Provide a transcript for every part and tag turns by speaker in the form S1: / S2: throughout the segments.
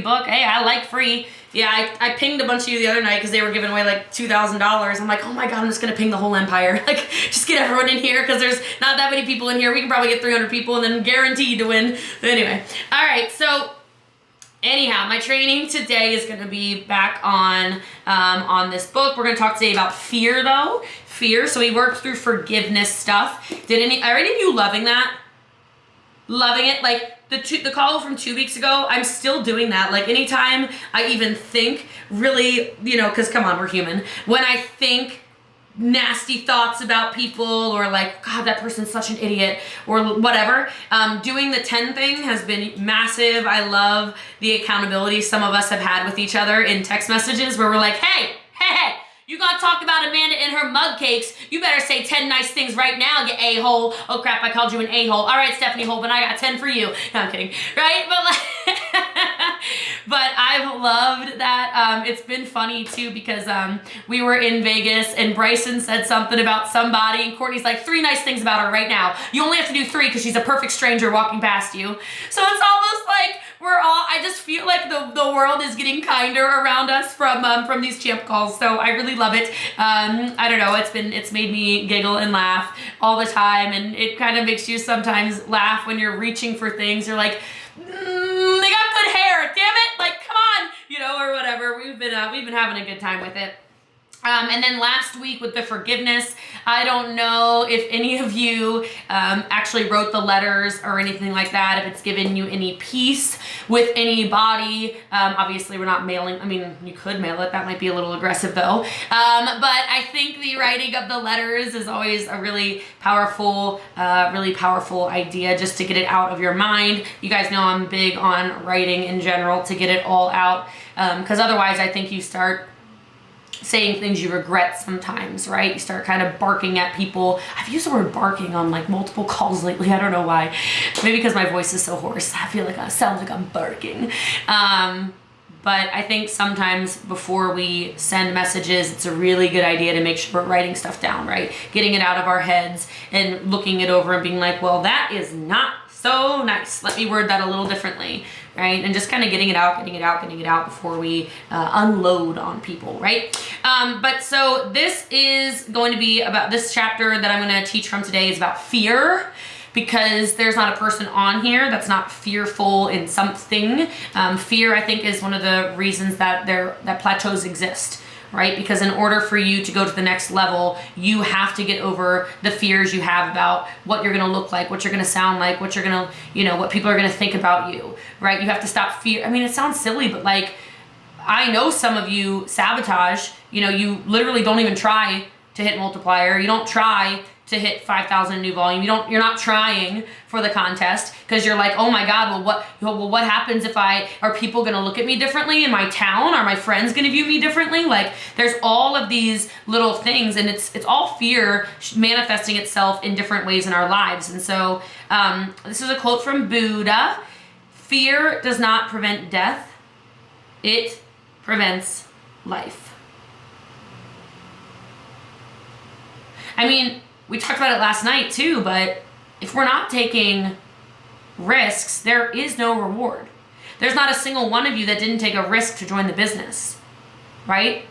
S1: book. Hey, I like free. Yeah, I pinged a bunch of you the other night because they were giving away like $2,000. I'm like, oh my God, I'm just going to ping the whole empire. Like, just get everyone in here because there's not that many people in here. We can probably get 300 people and then guaranteed to win. But anyway, all right, so anyhow, my training today is going to be back on this book. We're going to talk today about fear, though. Fear. So we worked through forgiveness stuff. Are any of you loving that? Loving it? Like the call from 2 weeks ago, I'm still doing that. Like anytime I even think really, because come on, we're human. When I think nasty thoughts about people or like, God, that person's such an idiot or whatever. Doing the 10 thing has been massive. I love the accountability some of us have had with each other in text messages where we're like, hey, you gonna talk about Amanda and her mug cakes. You better say 10 nice things right now, you a-hole. Oh crap, I called you an a-hole. All right, Stephanie Holben, I got 10 for you. No, I'm kidding, right? But I've loved that. It's been funny too because we were in Vegas and Bryson said something about somebody and Courtney's like, 3 nice things about her right now. You only have to do 3 because she's a perfect stranger walking past you. So it's almost like I just feel like the world is getting kinder around us from these champ calls. So I really love it. I don't know, it's made me giggle and laugh all the time, and it kind of makes you sometimes laugh when you're reaching for things. You're like, they got good hair, damn it, like come on, or whatever. We've been having a good time with it. And then last week with the forgiveness, I don't know if any of you actually wrote the letters or anything like that, if it's given you any peace with anybody. Obviously, we're not mailing. I mean, you could mail it. That might be a little aggressive, though. But I think the writing of the letters is always a really powerful idea just to get it out of your mind. You guys know I'm big on writing in general to get it all out because otherwise I think you start saying things you regret sometimes, right? You start kind of barking at people. I've used the word barking on like multiple calls lately. I don't know why. Maybe because my voice is so hoarse. I feel like I sound like I'm barking. But I think sometimes before we send messages, it's a really good idea to make sure we're writing stuff down, right? Getting it out of our heads and looking it over and being like, well, that is not so nice. Let me word that a little differently, right? And just kind of getting it out before we unload on people, right? But so this is going to be about, this chapter that I'm going to teach from today is about fear, because there's not a person on here that's not fearful in something. Fear, I think, is one of the reasons that plateaus exist, right? Because in order for you to go to the next level, you have to get over the fears you have about what you're going to look like, what you're going to sound like, what you're going to, what people are going to think about you, right? You have to stop fear. I mean, it sounds silly, but like, I know some of you sabotage, you literally don't even try to hit multiplier. You don't try to hit 5,000 new volume. You're not trying for the contest because you're like, oh my God, what happens if are people gonna look at me differently in my town? Are my friends gonna view me differently? Like there's all of these little things, and it's all fear manifesting itself in different ways in our lives. And so this is a quote from Buddha. Fear does not prevent death. It prevents life. I mean, we talked about it last night too, but if we're not taking risks, there is no reward. There's not a single one of you that didn't take a risk to join the business, right?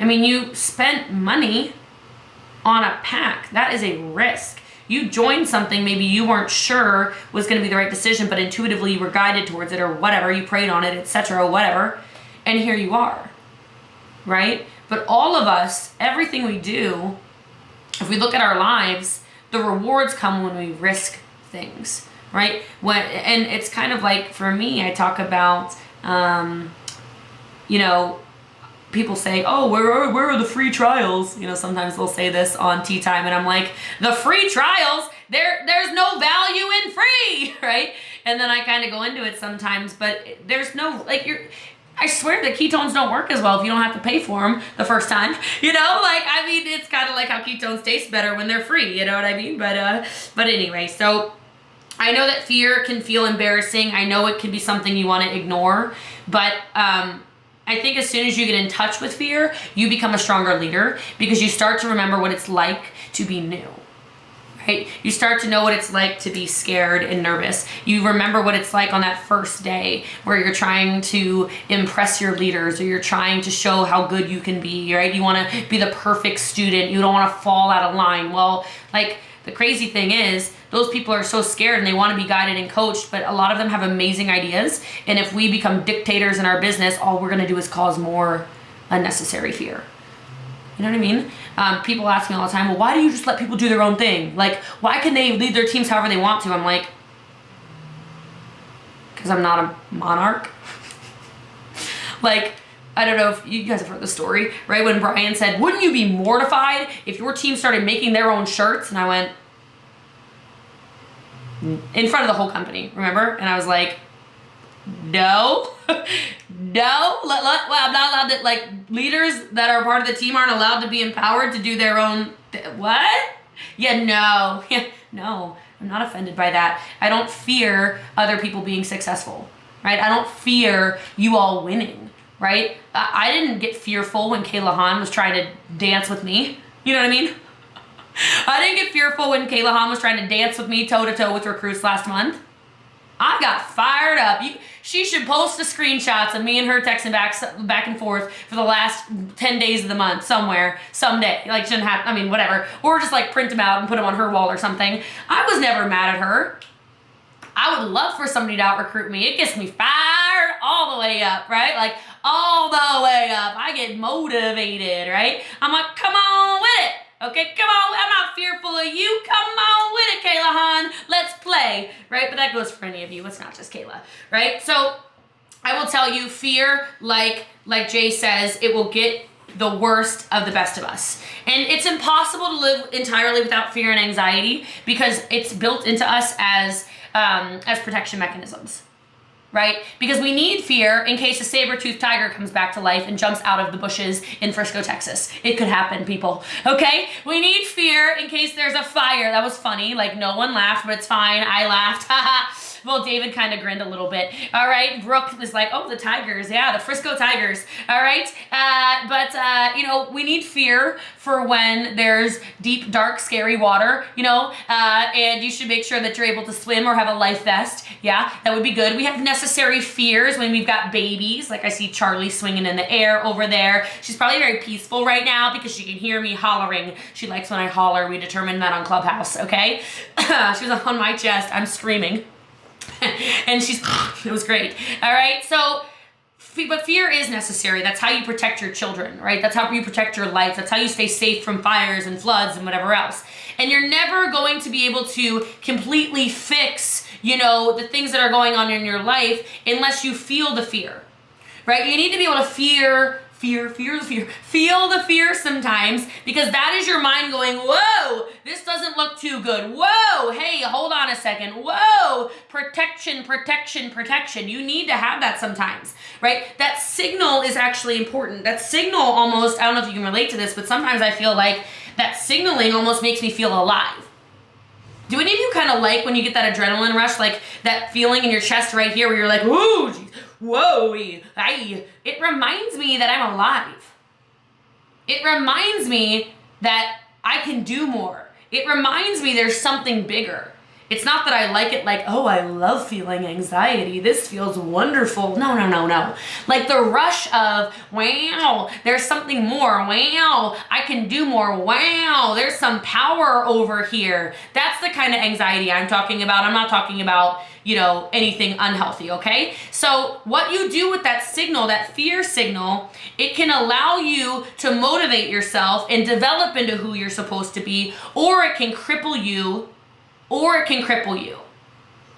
S1: I mean, you spent money on a pack. That is a risk. You joined something maybe you weren't sure was going to be the right decision, but intuitively you were guided towards it or whatever, you prayed on it, etc., or whatever, and here you are, right? But all of us, everything we do, if we look at our lives, the rewards come when we risk things, right? And it's kind of like, for me, I talk about, people say, oh, where are the free trials? Sometimes they'll say this on tea time, and I'm like, the free trials, there's no value in free, right? And then I kind of go into it sometimes, but there's no, I swear that ketones don't work as well if you don't have to pay for them the first time, it's kind of like how ketones taste better when they're free, you know what I mean? But anyway, so I know that fear can feel embarrassing. I know it can be something you want to ignore, but I think as soon as you get in touch with fear, you become a stronger leader because you start to remember what it's like to be new, right? You start to know what it's like to be scared and nervous. You remember what it's like on that first day where you're trying to impress your leaders or you're trying to show how good you can be, right? You want to be the perfect student. You don't want to fall out of line. Well, like, the crazy thing is, those people are so scared and they want to be guided and coached, but a lot of them have amazing ideas. And if we become dictators in our business, all we're going to do is cause more unnecessary fear. You know what I mean? People ask me all the time, well, why do you just let people do their own thing? Like, why can they lead their teams however they want to? I'm like, because I'm not a monarch. Like, I don't know if you guys have heard the story, right? When Brian said, wouldn't you be mortified if your team started making their own shirts? And I went, in front of the whole company, remember? And I was like, no, no, well, I'm not allowed to, like, leaders that are part of the team aren't allowed to be empowered to do their own, what? Yeah, no, I'm not offended by that. I don't fear other people being successful, right? I don't fear you all winning, right? I didn't get fearful when Kayla Hahn was trying to dance with me. You know what I mean? I didn't get fearful when Kayla Hahn was trying to dance with me toe-to-toe with recruits last month. I got fired up. She should post the screenshots of me and her texting back and forth for the last 10 days of the month somewhere, someday. Like, shouldn't have, I mean, whatever. Or just, like, print them out and put them on her wall or something. I was never mad at her. I would love for somebody to out-recruit me. It gets me fired all the way up, right? Like, all the way up. I get motivated, right? I'm like, come on with it. Okay, come on, I'm not fearful of you. Come on with it, Kayla Hahn. Let's play, right? But that goes for any of you. It's not just Kayla, right? So I will tell you, fear, like Jay says, it will get the worst of the best of us. And it's impossible to live entirely without fear and anxiety because it's built into us as protection mechanisms. Right? Because we need fear in case a saber-toothed tiger comes back to life and jumps out of the bushes in Frisco, Texas. It could happen, people. Okay? We need fear in case there's a fire. That was funny. Like, no one laughed, but it's fine. I laughed. Well, David kind of grinned a little bit. All right? Brooke was like, oh, the Tigers. Yeah, the Frisco Tigers. All right? We need fear for when there's deep, dark, scary water, and you should make sure that you're able to swim or have a life vest. Yeah, that would be good. We have necessary fears when we've got babies. Like, I see Charlie swinging in the air over there. She's probably very peaceful right now because she can hear me hollering. She likes when I holler. We determined that on Clubhouse, okay? She was on my chest. I'm screaming. And it was great. All right, so, but fear is necessary. That's how you protect your children, right? That's how you protect your life. That's how you stay safe from fires and floods and whatever else. And you're never going to be able to completely fix, the things that are going on in your life unless you feel the fear, right? You need to be able to feel the fear sometimes, because that is your mind going, whoa, this doesn't look too good. Whoa, hey, hold on a second. Whoa, protection. You need to have that sometimes, right? That signal is actually important. That signal almost, I don't know if you can relate to this, but sometimes I feel like that signaling almost makes me feel alive. Do any of you kind of like when you get that adrenaline rush, like that feeling in your chest right here where you're like, whoa, geez, whoa, aye. It reminds me that I'm alive. It reminds me that I can do more. It reminds me there's something bigger. It's not that I like it like, oh, I love feeling anxiety. This feels wonderful. No. Like the rush of, wow, there's something more. Wow, I can do more. Wow, there's some power over here. That's the kind of anxiety I'm talking about. I'm not talking about, anything unhealthy, okay? So what you do with that signal, that fear signal, it can allow you to motivate yourself and develop into who you're supposed to be, or it can cripple you.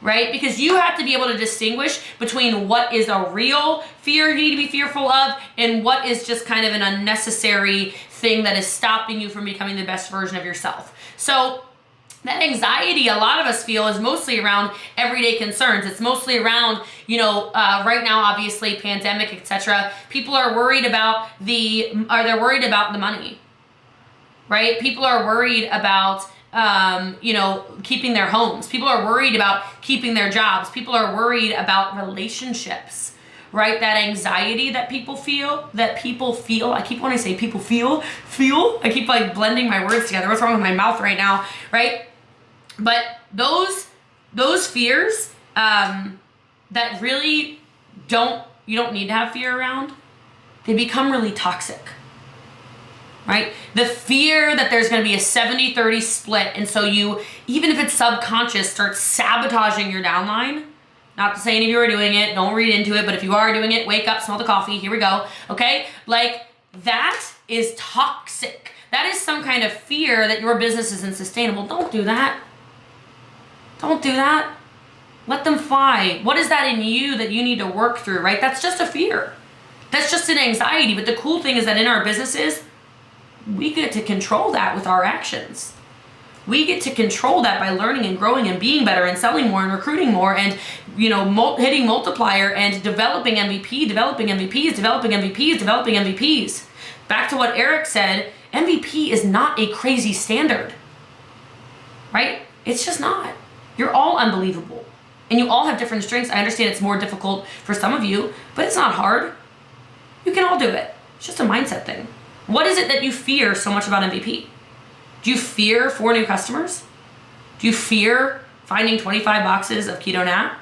S1: Right? Because you have to be able to distinguish between what is a real fear you need to be fearful of and what is just kind of an unnecessary thing that is stopping you from becoming the best version of yourself. So that anxiety a lot of us feel is mostly around everyday concerns. It's mostly around, right now, obviously, pandemic, etc. People are worried about the money, right? People are worried about keeping their homes. People are worried about keeping their jobs. People are worried about relationships, right? That anxiety that people feel. I keep wanting to say people feel. I keep like blending my words together. What's wrong with my mouth right now, right? But those fears that really you don't need to have fear around, they become really toxic, right? The fear that there's going to be a 70-30 split, and so you, even if it's subconscious, start sabotaging your downline. Not to say any of you are doing it, don't read into it, but if you are doing it, wake up, smell the coffee, here we go, okay? Like, that is toxic. That is some kind of fear that your business isn't sustainable. Don't do that. Don't do that. Let them fly. What is that in you that you need to work through, right? That's just a fear. That's just an anxiety. But the cool thing is that in our businesses, we get to control that with our actions. We get to control that by learning and growing and being better and selling more and recruiting more and, you know, hitting multiplier and developing MVP, developing MVPs, developing MVPs, developing MVPs. Back to what Eric said, MVP is not a crazy standard, right? It's just not. You're all unbelievable. And you all have different strengths. I understand it's more difficult for some of you, but it's not hard. You can all do it. It's just a mindset thing. What is it that you fear so much about MVP? Do you fear 4 new customers? Do you fear finding 25 boxes of keto nap?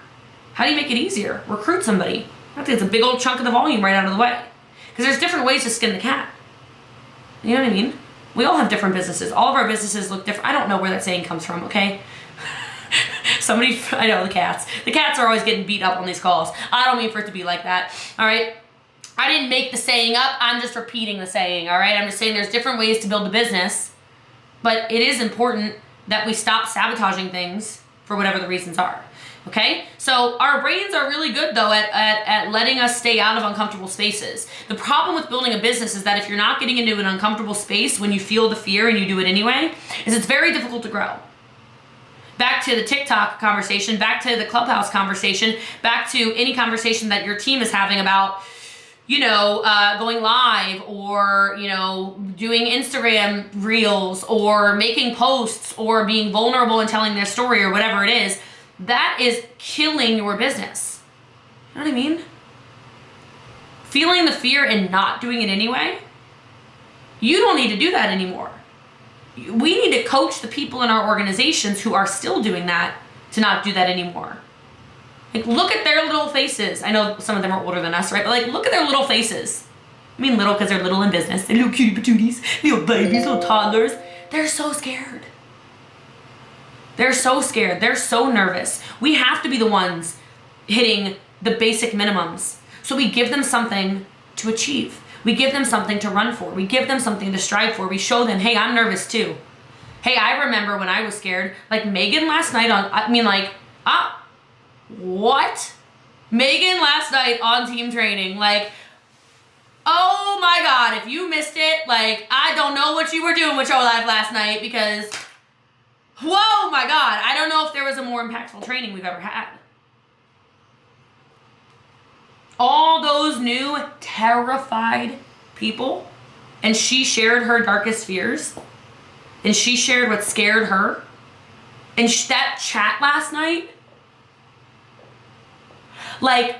S1: How do you make it easier? Recruit somebody. I think it's a big old chunk of the volume right out of the way. Because there's different ways to skin the cat. You know what I mean? We all have different businesses. All of our businesses look different. I don't know where that saying comes from, okay? I know, the cats. The cats are always getting beat up on these calls. I don't mean for it to be like that, all right? I didn't make the saying up. I'm just repeating the saying, all right? I'm just saying there's different ways to build a business, but it is important that we stop sabotaging things for whatever the reasons are, okay? So our brains are really good, though, at letting us stay out of uncomfortable spaces. The problem with building a business is that if you're not getting into an uncomfortable space when you feel the fear and you do it anyway, is it's very difficult to grow. Back to the TikTok conversation, back to the Clubhouse conversation, back to any conversation that your team is having about, you know, going live or, you know, doing Instagram reels or making posts or being vulnerable and telling their story or whatever it is, that is killing your business. You know what I mean? Feeling the fear and not doing it anyway, you don't need to do that anymore. We need to coach the people in our organizations who are still doing that to not do that anymore. Like, look at their little faces. I know some of them are older than us, right? But like, look at their little faces. I mean little because they're little in business. They're little cutie patooties, little babies, little toddlers. They're so scared. They're so scared. They're so nervous. We have to be the ones hitting the basic minimums. So we give them something to achieve. We give them something to run for. We give them something to strive for. We show them, hey, I'm nervous too. Hey, I remember when I was scared. Like Megan last night what? Megan last night on team training, like, oh my God, if you missed it, like, I don't know what you were doing with your life last night because, whoa, my God, I don't know if there was a more impactful training we've ever had. All those new terrified people, and she shared her darkest fears, and she shared what scared her, and that chat last night, like,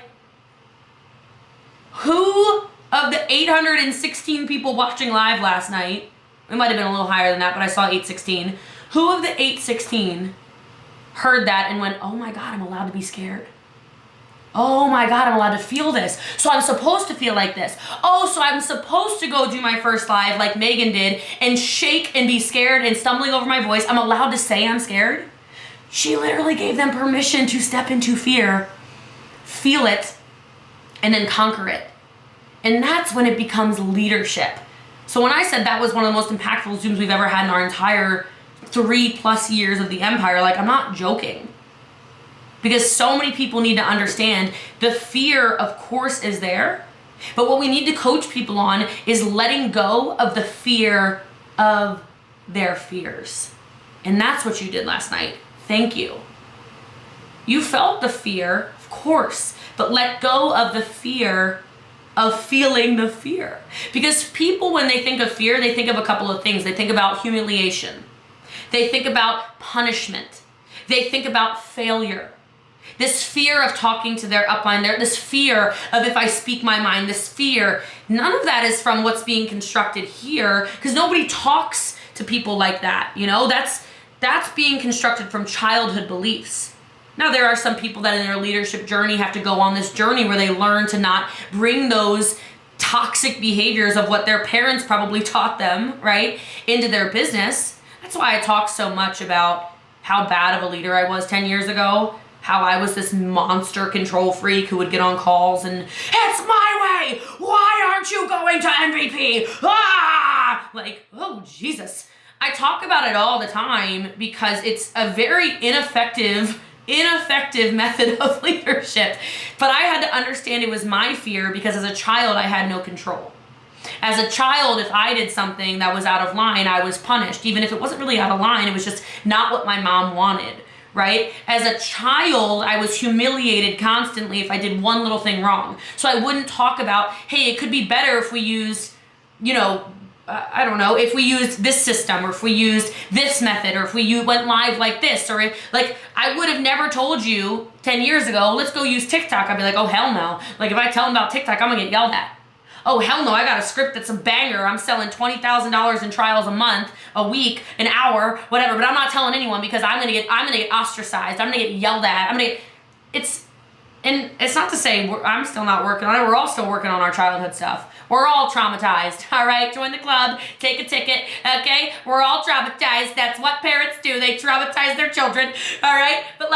S1: who of the 816 people watching live last night, it might have been a little higher than that, but I saw 816, who of the 816 heard that and went, oh my God, I'm allowed to be scared. Oh my God, I'm allowed to feel this. So I'm supposed to feel like this. Oh, so I'm supposed to go do my first live like Megan did and shake and be scared and stumbling over my voice. I'm allowed to say I'm scared. She literally gave them permission to step into fear, feel it, and then conquer it. And that's when it becomes leadership. So when I said that was one of the most impactful Zooms we've ever had in our entire 3+ years of the empire, like, I'm not joking. Because so many people need to understand the fear, of course, is there. But what we need to coach people on is letting go of the fear of their fears. And that's what you did last night. Thank you. You felt the fear, of course, but let go of the fear of feeling the fear. Because people, when they think of fear, they think of a couple of things. They think about humiliation. They think about punishment. They think about failure. This fear of talking to their upline, this fear of if I speak my mind, this fear, none of that is from what's being constructed here, because nobody talks to people like that, you know? that's being constructed from childhood beliefs. Now, there are some people that in their leadership journey have to go on this journey where they learn to not bring those toxic behaviors of what their parents probably taught them, right, into their business. That's why I talk so much about how bad of a leader I was 10 years ago, how I was this monster control freak who would get on calls and, it's my way! Why aren't you going to MVP? Ah! Like, oh, Jesus. I talk about it all the time because it's a very ineffective method of leadership. But I had to understand it was my fear because as a child, I had no control. As a child, if I did something that was out of line, I was punished. Even if it wasn't really out of line, it was just not what my mom wanted, right? As a child, I was humiliated constantly if I did one little thing wrong. So I wouldn't talk about, hey, it could be better if we used, I don't know, if we used this system, or if we used this method, or if we went live like this, or I would have never told you 10 years ago, let's go use TikTok. I'd be like, oh, hell no. Like, if I tell them about TikTok, I'm gonna get yelled at. Oh, hell no, I got a script that's a banger. I'm selling $20,000 in trials a month, a week, an hour, whatever, but I'm not telling anyone because I'm gonna get ostracized. I'm gonna get yelled at. And it's not to say I'm still not working on it. We're all still working on our childhood stuff. We're all traumatized, all right? Join the club, take a ticket, okay? We're all traumatized. That's what parents do. They traumatize their children, all right? But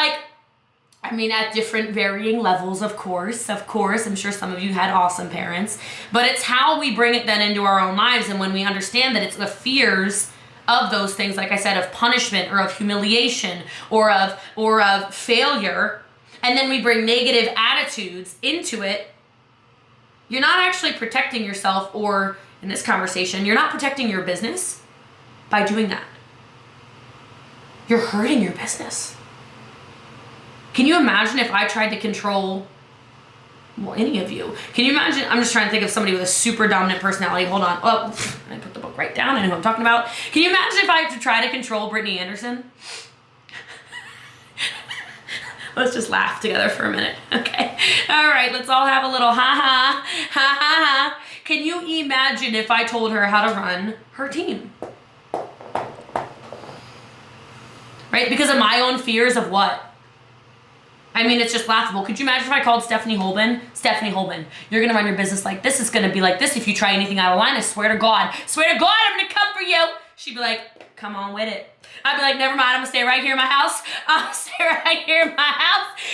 S1: at different varying levels, of course. I'm sure some of you had awesome parents. But it's how we bring it then into our own lives, and when we understand that it's the fears of those things, like I said, of punishment or of humiliation or of failure, and then we bring negative attitudes into it, you're not actually protecting yourself, or in this conversation, you're not protecting your business by doing that. You're hurting your business. Can you imagine if I tried to control, any of you? Can you imagine? I'm just trying to think of somebody with a super dominant personality. Hold on. Oh, I put the book right down. I know who I'm talking about. Can you imagine if I had to try to control Brittany Anderson? Let's just laugh together for a minute, okay? All right, let's all have a little ha-ha, ha-ha-ha. Can you imagine if I told her how to run her team? Right? Because of my own fears of what? It's just laughable. Could you imagine if I called Stephanie Holben, you're gonna run your business like this. It's gonna be like this. If you try anything out of line, I swear to God, I'm gonna come for you. She'd be like, come on with it. I'd be like, never mind, I'm gonna stay right here in my house.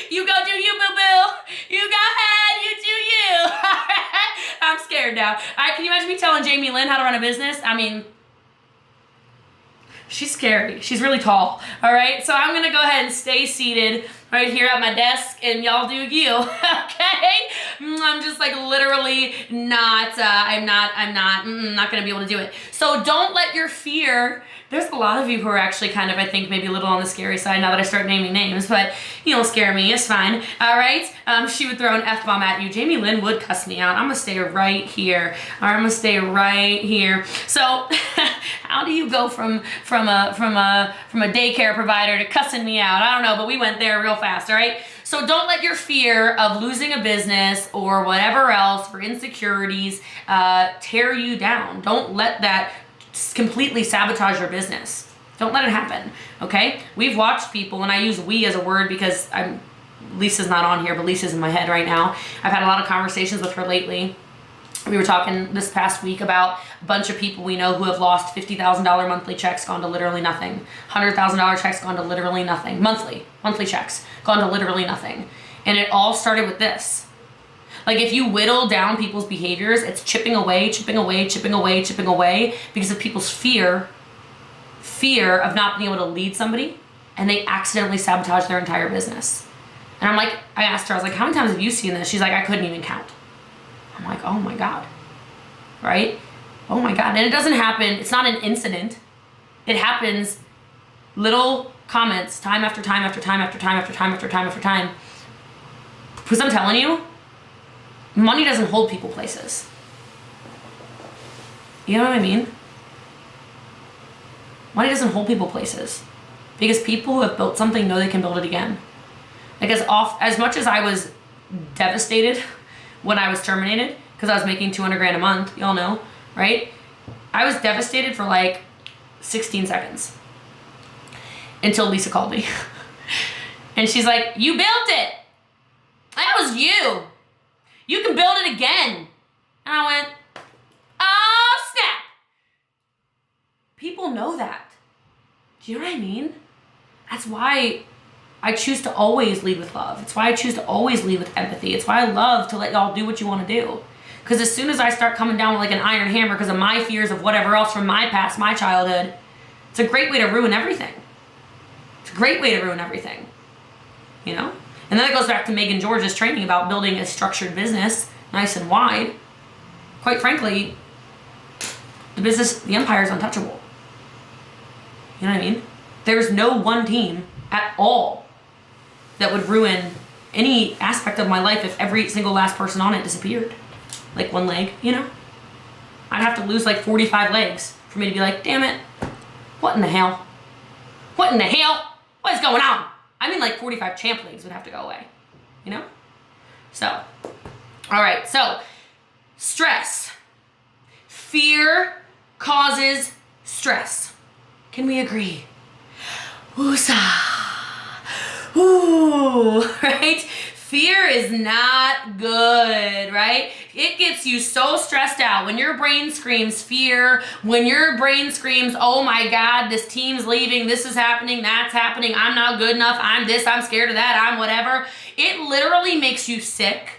S1: You go do you, boo-boo. You go ahead, you do you. I'm scared now. Can you imagine me telling Jamie Lynn how to run a business? She's scary. She's really tall, all right? So I'm gonna go ahead and stay seated right here at my desk, and y'all do you, okay? I'm just literally not, I'm not gonna be able to do it. So don't let your fear, there's a lot of you who are actually kind of, I think, maybe a little on the scary side now that I start naming names, but you don't scare me, it's fine, all right? She would throw an F-bomb at you. Jamie Lynn would cuss me out. I'm gonna stay right here, all right? I'm gonna stay right here. So how do you go from a daycare provider to cussing me out? I don't know, but we went there real fast, all right? So don't let your fear of losing a business or whatever else, or insecurities, tear you down. Don't let that completely sabotage your business. Don't let it happen, okay? We've watched people, and I use we as a word because Lisa's not on here, but Lisa's in my head right now. I've had a lot of conversations with her lately. We were talking this past week about a bunch of people we know who have lost $50,000 monthly checks, gone to literally nothing. $100,000 checks, gone to literally nothing. Monthly checks, gone to literally nothing. And it all started with this. If you whittle down people's behaviors, it's chipping away because of people's fear of not being able to lead somebody, and they accidentally sabotage their entire business. And I asked her, I was like, how many times have you seen this? She's like, I couldn't even count. I'm like, oh my God, right? Oh my God. And it doesn't happen. It's not an incident. It happens, little comments, time after time after time after time after time after time after time. Because I'm telling you, money doesn't hold people places. You know what I mean? Money doesn't hold people places. Because people who have built something know they can build it again. As much as I was devastated when I was terminated, because I was making $200,000 a month, y'all know, right? I was devastated for 16 seconds. until Lisa called me. And she's like, you built it. That was you. You can build it again. And I went, oh, snap. People know that. Do you know what I mean? That's why I choose to always lead with love. It's why I choose to always lead with empathy. It's why I love to let y'all do what you want to do. Because as soon as I start coming down with like an iron hammer because of my fears of whatever else from my past, my childhood, it's a great way to ruin everything. It's a great way to ruin everything. You know? And then it goes back to Megan George's training about building a structured business, nice and wide. Quite frankly, the empire is untouchable. You know what I mean? There's no one team at all that would ruin any aspect of my life if every single last person on it disappeared. Like one leg, you know? I'd have to lose like 45 legs for me to be like, damn it, what in the hell? What in the hell? What is going on? I mean like 45 champ legs would have to go away, you know? So, all right, so stress. Fear causes stress. Can we agree? Woosah. Ooh, right? Fear is not good, right? It gets you so stressed out. When your brain screams fear, when your brain screams, oh my God, this team's leaving, this is happening, that's happening, I'm not good enough, I'm this, I'm scared of that, I'm whatever. It literally makes you sick.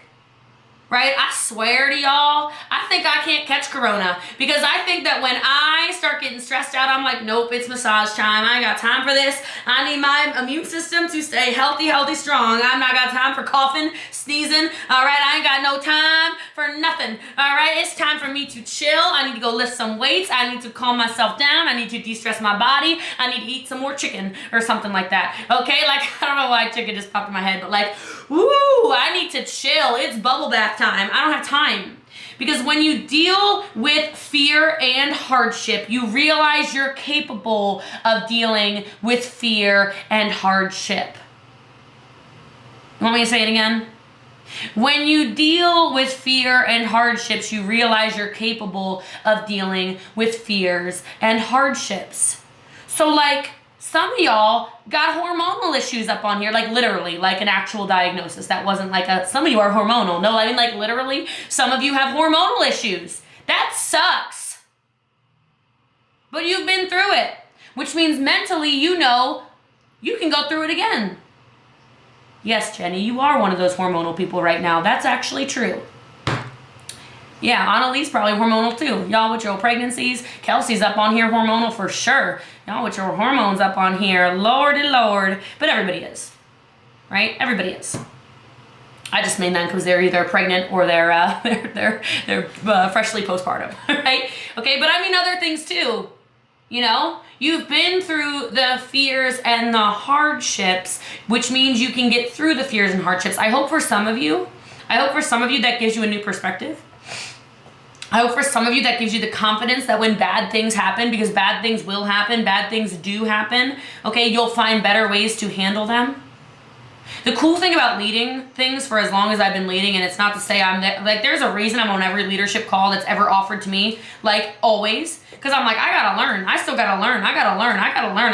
S1: Right? I swear to y'all, I think I can't catch corona because I think that when I start getting stressed out, I'm like, nope, it's massage time. I ain't got time for this. I need my immune system to stay healthy, strong. I'm not got time for coughing, sneezing. All right, I ain't got no time for nothing. All right, it's time for me to chill. I need to go lift some weights. I need to calm myself down. I need to de-stress my body. I need to eat some more chicken or something like that. Okay, like, I don't know why chicken just popped in my head, but like, woo, I need to chill. It's bubble bath time. I don't have time. Because when you deal with fear and hardship, you realize you're capable of dealing with fear and hardship. You want me to say it again? When you deal with fear and hardships, you realize you're capable of dealing with fears and hardships. So like, some of y'all got hormonal issues up on here, like literally, like an actual diagnosis. That wasn't like some of you are hormonal. No, I mean like literally, some of you have hormonal issues. That sucks. But you've been through it, which means mentally, you know, you can go through it again. Yes, Jenny, you are one of those hormonal people right now. That's actually true. Yeah, Annalee's probably hormonal too. Y'all with your pregnancies. Kelsey's up on here hormonal for sure. Y'all with your hormones up on here. Lordy Lord. But everybody is. Right? Everybody is. I just made that because they're either pregnant or they're freshly postpartum. Right? Okay, but I mean other things too. You know? You've been through the fears and the hardships, which means you can get through the fears and hardships. I hope for some of you that gives you a new perspective. I hope for some of you that gives you the confidence that when bad things happen, because bad things will happen, bad things do happen, okay, you'll find better ways to handle them. The cool thing about leading things for as long as I've been leading, and it's not to say I'm there, like there's a reason I'm on every leadership call that's ever offered to me, like always, because I'm like, I gotta learn, I still gotta learn, I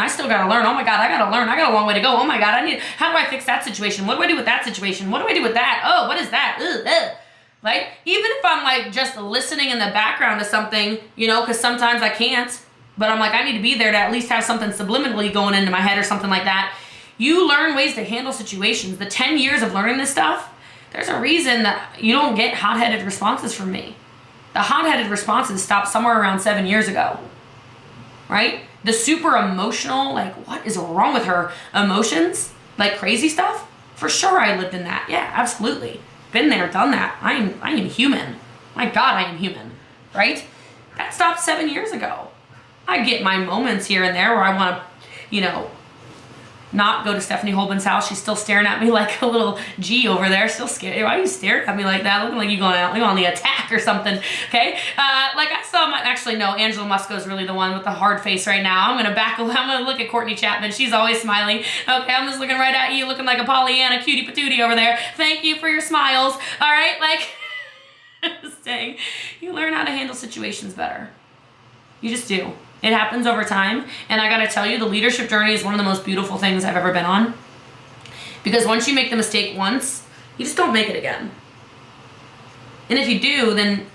S1: still gotta learn, oh my God, I gotta learn, I got a long way to go, oh my God, how do I fix that situation? What do I do with that situation? What do I do with that? Oh, what is that? Ugh. Like, even if I'm like just listening in the background to something, you know, because sometimes I can't, but I'm like, I need to be there to at least have something subliminally going into my head or something like that. You learn ways to handle situations. The 10 years of learning this stuff, there's a reason that you don't get hot-headed responses from me. The hot-headed responses stopped somewhere around 7 years ago, right? The super emotional, like, what is wrong with her emotions? Like crazy stuff? For sure I lived in that. Yeah, absolutely. Been there, done that. I am human. My God, I am human, right? That stopped 7 years ago. I get my moments here and there where I want to, you know, not go to Stephanie Holben's house. She's still staring at me like a little G over there, still scared. Why are you staring at me like that? Looking like you going out, you on the attack or something, okay? Like I saw actually no, Angela Musco's really the one with the hard face right now. I'm gonna look at Courtney Chapman. She's always smiling. Okay, I'm just looking right at you, looking like a Pollyanna cutie patootie over there. Thank you for your smiles, all right? Like, just saying, you learn how to handle situations better. You just do. It happens over time. And I gotta tell you, the leadership journey is one of the most beautiful things I've ever been on. Because once you make the mistake once, you just don't make it again. And if you do, then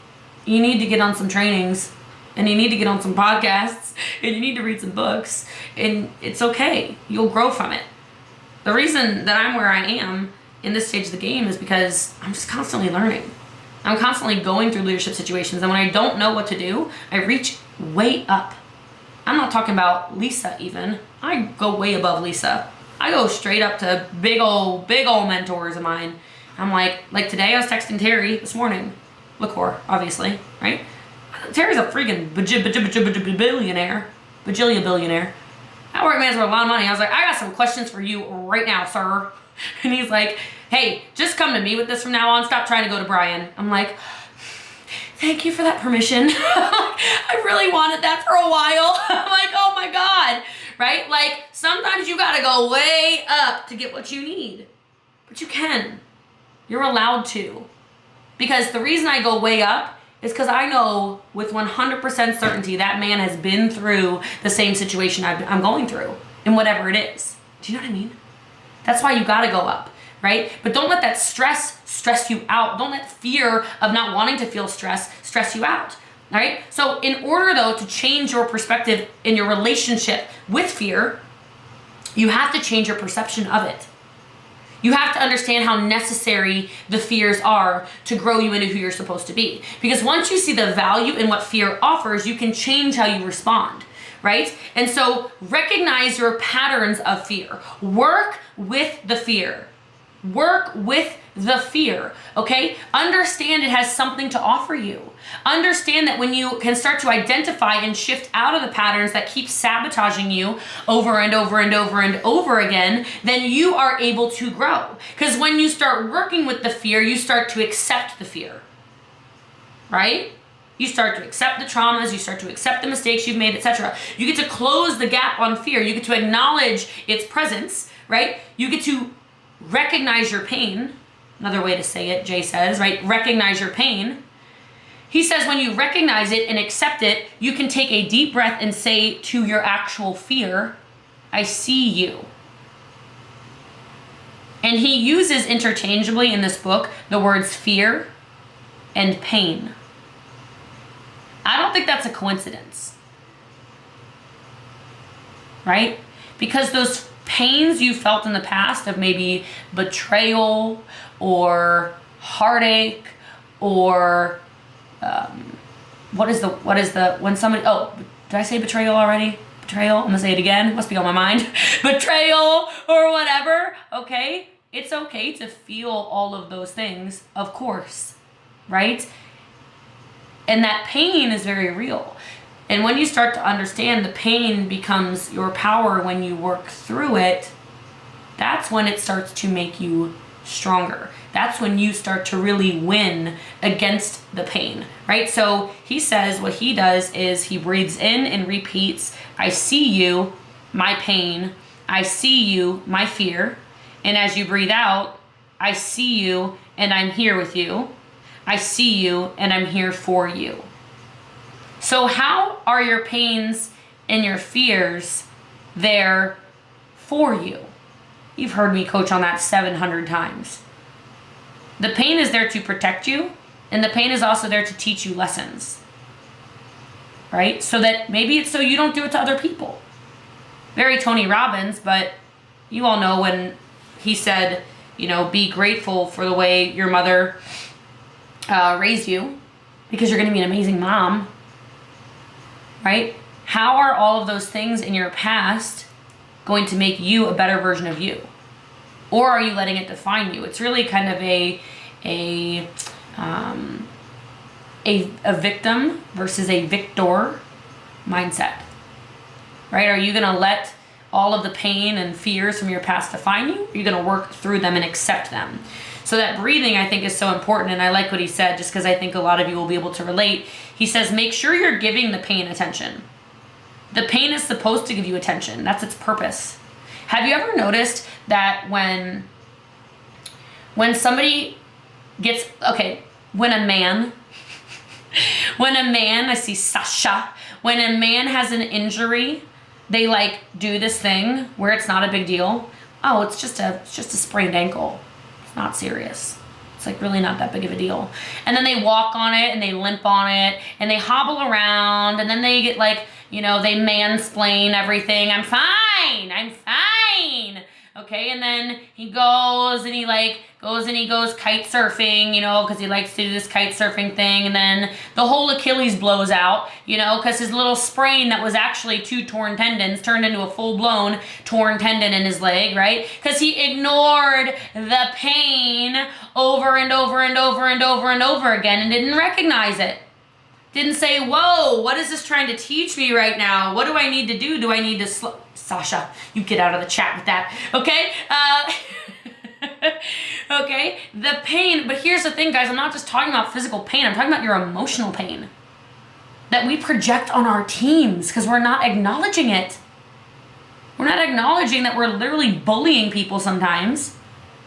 S1: you need to get on some trainings, and you need to get on some podcasts, and you need to read some books, and it's okay. You'll grow from it. The reason that I'm where I am in this stage of the game is because I'm just constantly learning. I'm constantly going through leadership situations, and when I don't know what to do, I reach way up. I'm not talking about Lisa even. I go way above Lisa. I go straight up to big old mentors of mine. I'm like today I was texting Terry this morning. LaCour, obviously, right? Terry's a freaking billionaire. That work man's worth a lot of money. I was like, I got some questions for you right now, sir. And he's like, hey, just come to me with this from now on. Stop trying to go to Brian. I'm like, thank you for that permission. I really wanted that for a while. I'm like, oh my God, right? Like sometimes you gotta go way up to get what you need, but you can. You're allowed to. Because the reason I go way up is because I know with 100% certainty that man has been through the same situation I'm going through, and whatever it is. Do you know what I mean? That's why you gotta go up, right? But don't let that stress you out. Don't let fear of not wanting to feel stress you out, all right? So in order though to change your perspective in your relationship with fear, you have to change your perception of it. You have to understand how necessary the fears are to grow you into who you're supposed to be. Because once you see the value in what fear offers, you can change how you respond, right? And so recognize your patterns of fear. Work with the fear. Work with the fear, okay? Understand it has something to offer you. Understand that when you can start to identify and shift out of the patterns that keep sabotaging you over and over and over and over again, then you are able to grow. Because when you start working with the fear, you start to accept the fear, right? You start to accept the traumas, you start to accept the mistakes you've made, etc. You get to close the gap on fear. You get to acknowledge its presence, right? You get to recognize your pain. Another way to say it, Jay says, right? Recognize your pain. He says when you recognize it and accept it, you can take a deep breath and say to your actual fear, I see you. And he uses interchangeably in this book the words fear and pain. I don't think that's a coincidence, right? Because those pains you felt in the past of maybe betrayal or heartache or when somebody, did I say betrayal already? Betrayal, I'm gonna say it again, must be on my mind. Betrayal or whatever, okay? It's okay to feel all of those things, of course, right? And that pain is very real. And when you start to understand the pain becomes your power when you work through it, that's when it starts to make you stronger. That's when you start to really win against the pain, right? So he says what he does is he breathes in and repeats, I see you, my pain. I see you, my fear. And as you breathe out, I see you and I'm here with you. I see you and I'm here for you. So how are your pains and your fears there for you? You've heard me coach on that 700 times. The pain is there to protect you, and the pain is also there to teach you lessons, right? So that maybe it's so you don't do it to other people. Very Tony Robbins, but you all know when he said, be grateful for the way your mother raised you, because you're going to be an amazing mom, right? How are all of those things in your past going to make you a better version of you? Or are you letting it define you? It's really kind of a victim versus a victor mindset, right? Are you going to let all of the pain and fears from your past define you? Or are you going to work through them and accept them? So that breathing, I think, is so important. And I like what he said, just because I think a lot of you will be able to relate. He says, make sure you're giving the pain attention. The pain is supposed to give you attention. That's its purpose. Have you ever noticed that when somebody when a man, I see Sasha, when a man has an injury, they like do this thing where it's not a big deal. Oh, it's just a sprained ankle. It's not serious. It's like really not that big of a deal. And then they walk on it and they limp on it and they hobble around and then they get like, you know, they mansplain everything. I'm fine. I'm fine. Okay. And then he goes and he goes kite surfing, you know, because he likes to do this kite surfing thing. And then the whole Achilles blows out, you know, because his little sprain that was actually 2 torn tendons turned into a full-blown torn tendon in his leg, right? Because he ignored the pain over and over and over and over and over again and didn't recognize it. Didn't say, whoa, what is this trying to teach me right now? What do I need to do? Do I need to Sasha, you get out of the chat with that, okay? Okay, the pain, but here's the thing, guys, I'm not just talking about physical pain, I'm talking about your emotional pain that we project on our teams because we're not acknowledging it. We're not acknowledging that we're literally bullying people sometimes.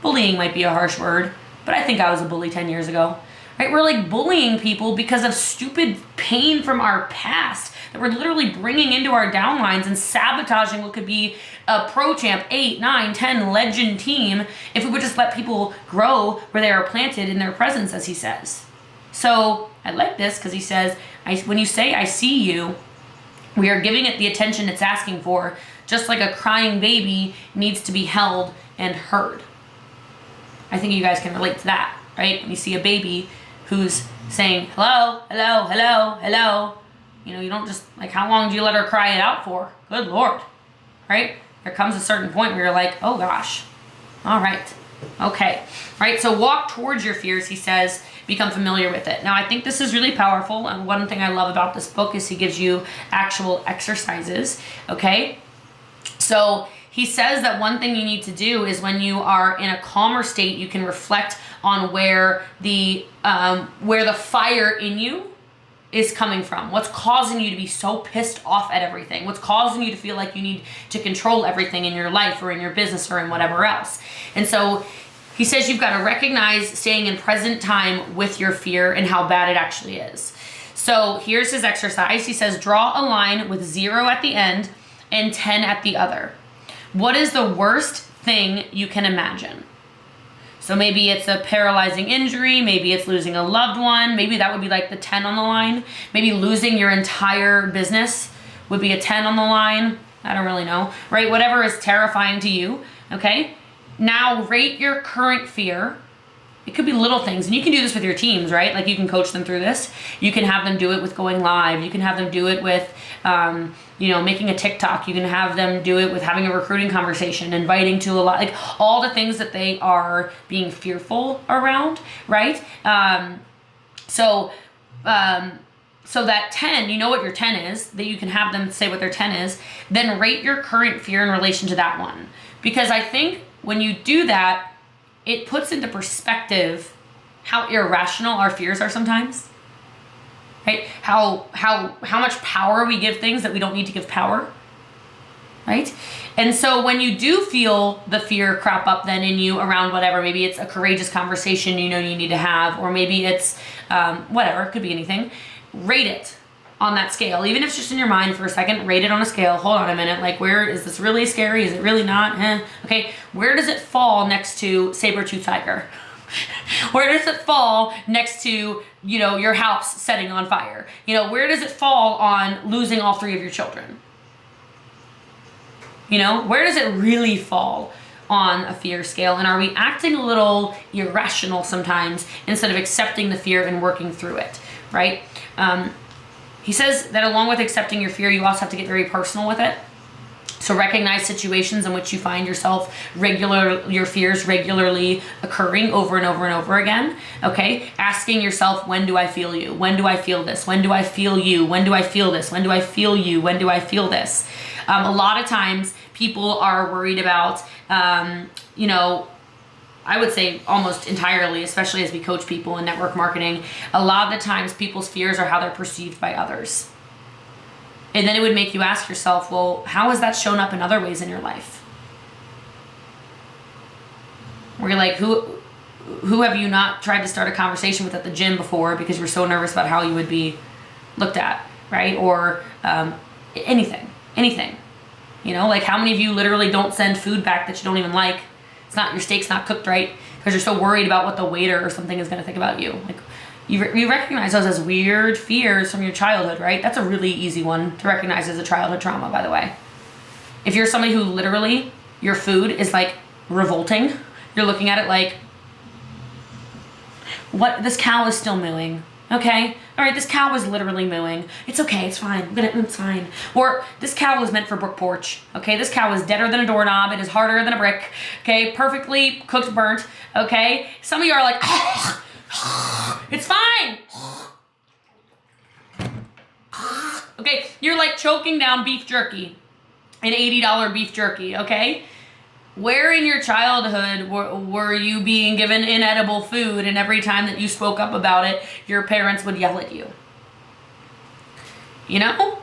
S1: Bullying might be a harsh word, but I think I was a bully 10 years ago. Right? We're like bullying people because of stupid pain from our past that we're literally bringing into our downlines and sabotaging what could be a pro champ 8, 9, 10 legend team if we would just let people grow where they are planted in their presence, as he says. So I like this because he says, when you say I see you, we are giving it the attention it's asking for, just like a crying baby needs to be held and heard. I think you guys can relate to that, right? When you see a baby who's saying, hello, hello, hello, hello. You know, you don't just, like, how long do you let her cry it out for? Good Lord, right? There comes a certain point where you're like, oh gosh, all right, okay. Right, so walk towards your fears, he says, become familiar with it. Now, I think this is really powerful, and one thing I love about this book is he gives you actual exercises, okay? So he says that one thing you need to do is when you are in a calmer state, you can reflect on where the fire in you is coming from. What's causing you to be so pissed off at everything? What's causing you to feel like you need to control everything in your life or in your business or in whatever else? And so he says you've got to recognize staying in present time with your fear and how bad it actually is. So here's his exercise. He says draw a line with 0 at the end and 10 at the other. What is the worst thing you can imagine? So maybe it's a paralyzing injury, maybe it's losing a loved one, maybe that would be like the 10 on the line. Maybe losing your entire business would be a 10 on the line. I don't really know, right? Whatever is terrifying to you, okay? Now rate your current fear. It could be little things, and you can do this with your teams, right? Like you can coach them through this. You can have them do it with going live. You can have them do it with, making a TikTok. You can have them do it with having a recruiting conversation, inviting to a lot, like all the things that they are being fearful around, right? So that 10, you know what your 10 is, that you can have them say what their 10 is, then rate your current fear in relation to that one. Because I think when you do that, it puts into perspective how irrational our fears are sometimes, right? How much power we give things that we don't need to give power, right? And so when you do feel the fear crop up then in you around whatever, maybe it's a courageous conversation you know you need to have, or maybe it's whatever, it could be anything, rate it on that scale. Even if it's just in your mind for a second, rate it on a scale. Hold on a minute. Like, where is this really scary? Is it really not? Okay. Where does it fall next to saber-tooth tiger? Where does it fall next to, your house setting on fire? Where does it fall on losing all 3 of your children? Where does it really fall on a fear scale? And are we acting a little irrational sometimes instead of accepting the fear and working through it, right? He says that along with accepting your fear, you also have to get very personal with it. So recognize situations in which you find yourself your fears regularly occurring over and over and over again. Okay. Asking yourself, when do I feel you? When do I feel this? When do I feel you? When do I feel this? When do I feel you? When do I feel this? A lot of times people are worried about, I would say almost entirely, especially as we coach people in network marketing, a lot of the times people's fears are how they're perceived by others. And then it would make you ask yourself, well, how has that shown up in other ways in your life? Where you're like, who have you not tried to start a conversation with at the gym before because you were so nervous about how you would be looked at, right? Or anything. You know, like how many of you literally don't send food back that you don't even like? It's not, your steak's not cooked right because you're so worried about what the waiter or something is going to think about you. Like you recognize those as weird fears from your childhood, right? That's a really easy one to recognize as a childhood trauma, by the way. If you're somebody who literally, your food is like revolting, you're looking at it like, what, this cow is still mooing. Okay, all right, this cow was literally mooing. It's okay, it's fine, it's fine. Or this cow was meant for brook porch. Okay, this cow is deader than a doorknob. It is harder than a brick. Okay, perfectly cooked, burnt. Okay, some of you are like, it's fine. Okay, you're like choking down beef jerky, an $80 beef jerky, okay? Where in your childhood were you being given inedible food, and every time that you spoke up about it, your parents would yell at you? You know?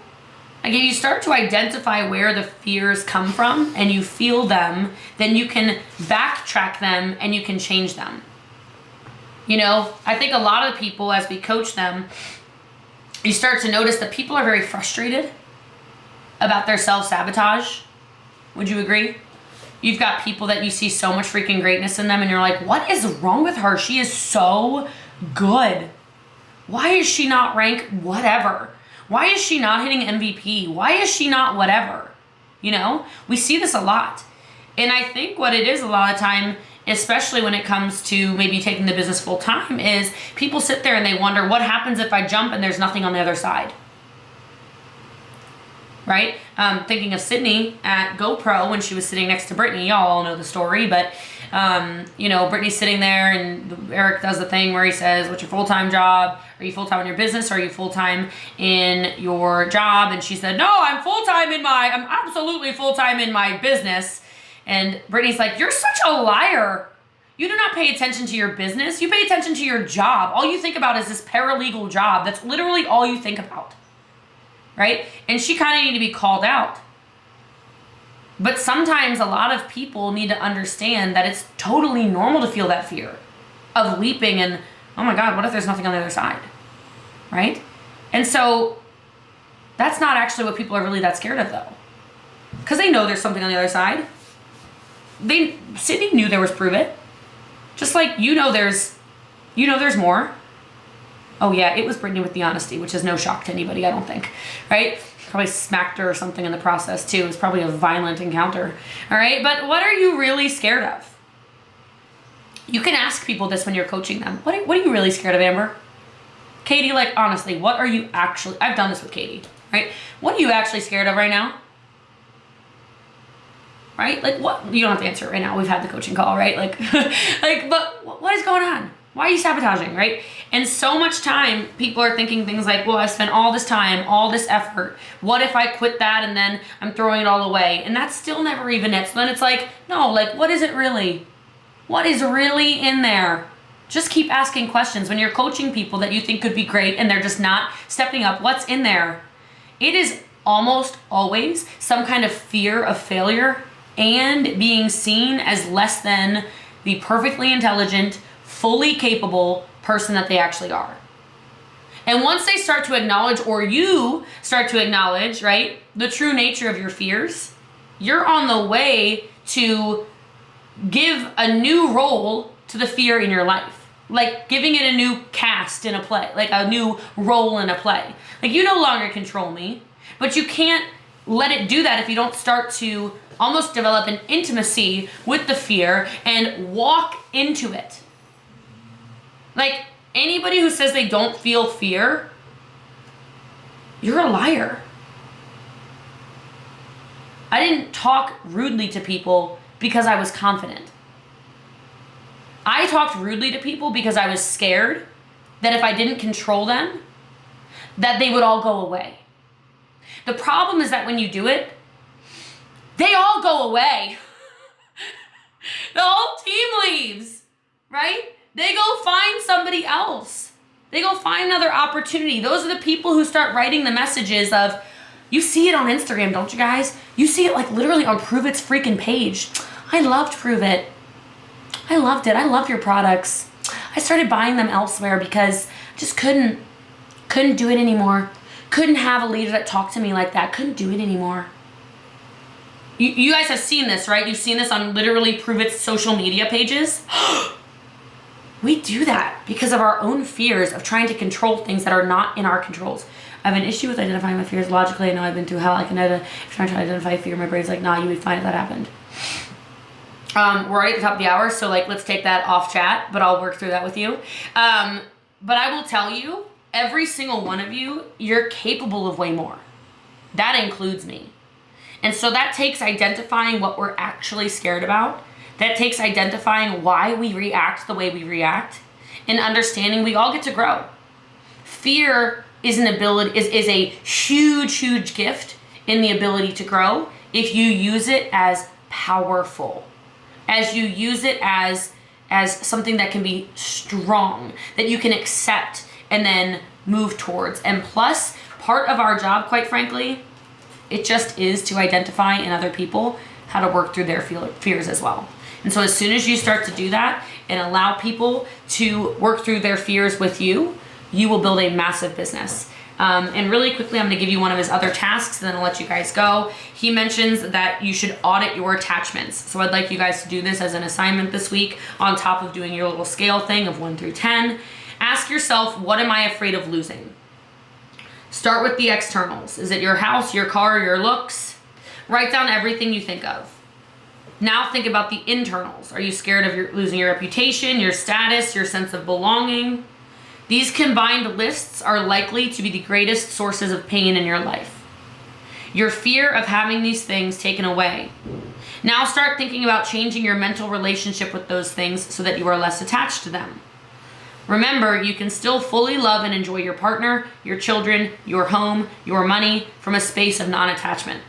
S1: Like if you start to identify where the fears come from and you feel them, then you can backtrack them and you can change them. You know, I think a lot of people, as we coach them, you start to notice that people are very frustrated about their self-sabotage. Would you agree? You've got people that you see so much freaking greatness in them and you're like, what is wrong with her? She is so good. Why is she not ranked whatever? Why is she not hitting MVP? Why is she not whatever? You know, we see this a lot. And I think what it is a lot of time, especially when it comes to maybe taking the business full time, is people sit there and they wonder, what happens if I jump and there's nothing on the other side? Right? Thinking of Sydney at GoPro when she was sitting next to Brittany. Y'all all know the story, but you know, Brittany's sitting there and Eric does the thing where he says, what's your full-time job? Are you full-time in your business? Or are you full-time in your job? And she said, no, I'm absolutely full-time in my business. And Brittany's like, you're such a liar. You do not pay attention to your business. You pay attention to your job. All you think about is this paralegal job. That's literally all you think about. Right? And she kind of needed to be called out. But sometimes a lot of people need to understand that it's totally normal to feel that fear of leaping and, oh my God, what if there's nothing on the other side? Right? And so that's not actually what people are really that scared of, though. Because they know there's something on the other side. Sydney knew there was prove it. Just like you know there's more. Oh yeah, it was Brittany with the honesty, which is no shock to anybody, I don't think, right? Probably smacked her or something in the process too. It was probably a violent encounter, all right? But what are you really scared of? You can ask people this when you're coaching them. What are you really scared of, Amber? Katie, like honestly, what are you actually, I've done this with Katie, right? What are you actually scared of right now? Right? Like what, you don't have to answer it right now. We've had the coaching call, right? Like, but what is going on? Why are you sabotaging, right? And so much time, people are thinking things like, well, I've spent all this time, all this effort. What if I quit that and then I'm throwing it all away? And that's still never even it. So then it's like, no, like, what is it really? What is really in there? Just keep asking questions. When you're coaching people that you think could be great and they're just not stepping up, what's in there? It is almost always some kind of fear of failure and being seen as less than the perfectly intelligent, fully capable person that they actually are. And once they start to acknowledge, or you start to acknowledge, right, the true nature of your fears, you're on the way to give a new role to the fear in your life. Like giving it a new cast in a play, like a new role in a play. Like you no longer control me, but you can't let it do that if you don't start to almost develop an intimacy with the fear and walk into it. Like anybody who says they don't feel fear, you're a liar. I didn't talk rudely to people because I was confident. I talked rudely to people because I was scared that if I didn't control them, that they would all go away. The problem is that when you do it, they all go away. The whole team leaves, right? They go find somebody else. They go find another opportunity. Those are the people who start writing the messages of, you see it on Instagram, don't you guys? You see it like literally on Prove It's freaking page. I loved Prove It. I loved it. I love your products. I started buying them elsewhere because I just couldn't do it anymore. couldn't have a leader that talked to me like that. Couldn't do it anymore. You guys have seen this, right? You've seen this on literally Prove It's social media pages. We do that because of our own fears of trying to control things that are not in our controls. I have an issue with identifying my fears. Logically, I know I've been through hell. I can try to identify fear. My brain's like, nah, you would find if that happened. We're already at the top of the hour, so like let's take that off chat, but I'll work through that with you. But I will tell you, every single one of you, you're capable of way more. That includes me. And so that takes identifying what we're actually scared about. That takes identifying why we react the way we react and understanding we all get to grow. Fear is an ability, is a huge, huge gift in the ability to grow if you use it as powerful, as you use it as something that can be strong, that you can accept and then move towards. And plus, part of our job, quite frankly, it just is to identify in other people how to work through their fears as well. And so as soon as you start to do that and allow people to work through their fears with you, you will build a massive business. And really quickly, I'm gonna give you one of his other tasks, and then I'll let you guys go. He mentions that you should audit your attachments. So I'd like you guys to do this as an assignment this week on top of doing your little scale thing of 1 through 10. Ask yourself, what am I afraid of losing? Start with the externals. Is it your house, your car, your looks? Write down everything you think of. Now think about the internals. Are you scared of losing your reputation, your status, your sense of belonging? These combined lists are likely to be the greatest sources of pain in your life. Your fear of having these things taken away. Now start thinking about changing your mental relationship with those things so that you are less attached to them. Remember, you can still fully love and enjoy your partner, your children, your home, your money from a space of non-attachment.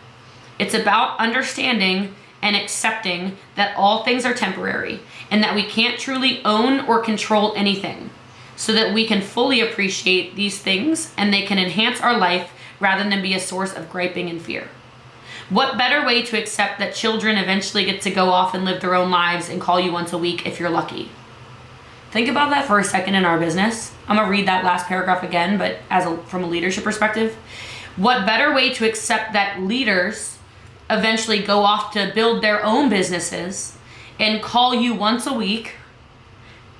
S1: It's about understanding and accepting that all things are temporary and that we can't truly own or control anything, so that we can fully appreciate these things and they can enhance our life rather than be a source of griping and fear. What better way to accept that children eventually get to go off and live their own lives and call you once a week if you're lucky? Think about that for a second in our business. I'm gonna read that last paragraph again, but from a leadership perspective. What better way to accept that leaders eventually go off to build their own businesses and call you once a week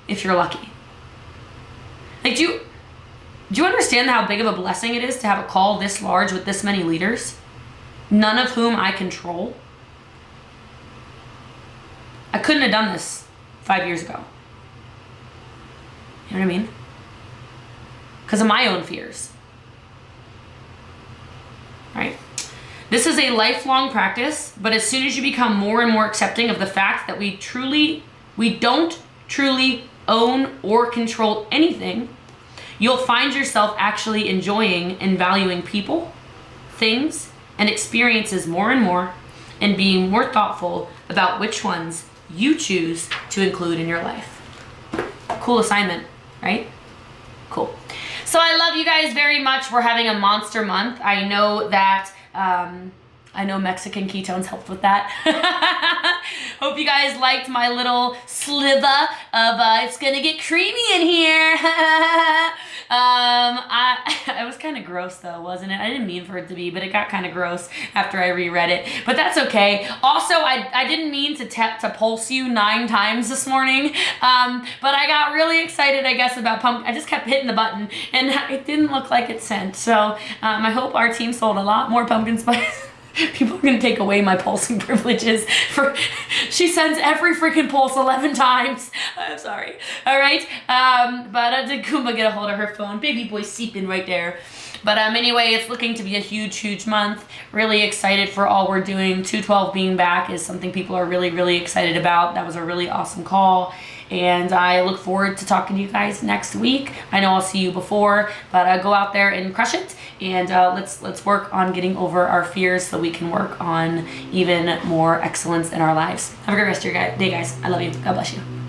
S1: if you're lucky? Like, do you understand how big of a blessing it is to have a call this large with this many leaders, none of whom I control? I couldn't have done this 5 years ago. You know what I mean? Because of my own fears. Right? This is a lifelong practice, but as soon as you become more and more accepting of the fact that we don't truly own or control anything, you'll find yourself actually enjoying and valuing people, things, and experiences more and more, and being more thoughtful about which ones you choose to include in your life. Cool assignment, right? Cool. So I love you guys very much. We're having a monster month. I know that Mexican ketones helped with that. Hope you guys liked my little sliver of it's gonna get creamy in here. It was kind of gross though, wasn't it? I didn't mean for it to be, but it got kind of gross after I reread it. But that's okay. Also, I didn't mean to pulse you 9 times this morning, but I got really excited, I guess, about pumpkin. I just kept hitting the button, and it didn't look like it sent. So I hope our team sold a lot more pumpkin spice. People are going to take away my pulsing privileges. She sends every freaking pulse 11 times. I'm sorry. All right. But did Kumba get a hold of her phone? Baby boy seeping right there. But anyway, it's looking to be a huge, huge month. Really excited for all we're doing. 212 being back is something people are really, really excited about. That was a really awesome call. And I look forward to talking to you guys next week. I know I'll see you before, but go out there and crush it. And let's work on getting over our fears so we can work on even more excellence in our lives. Have a great rest of your day, guys. I love you. God bless you.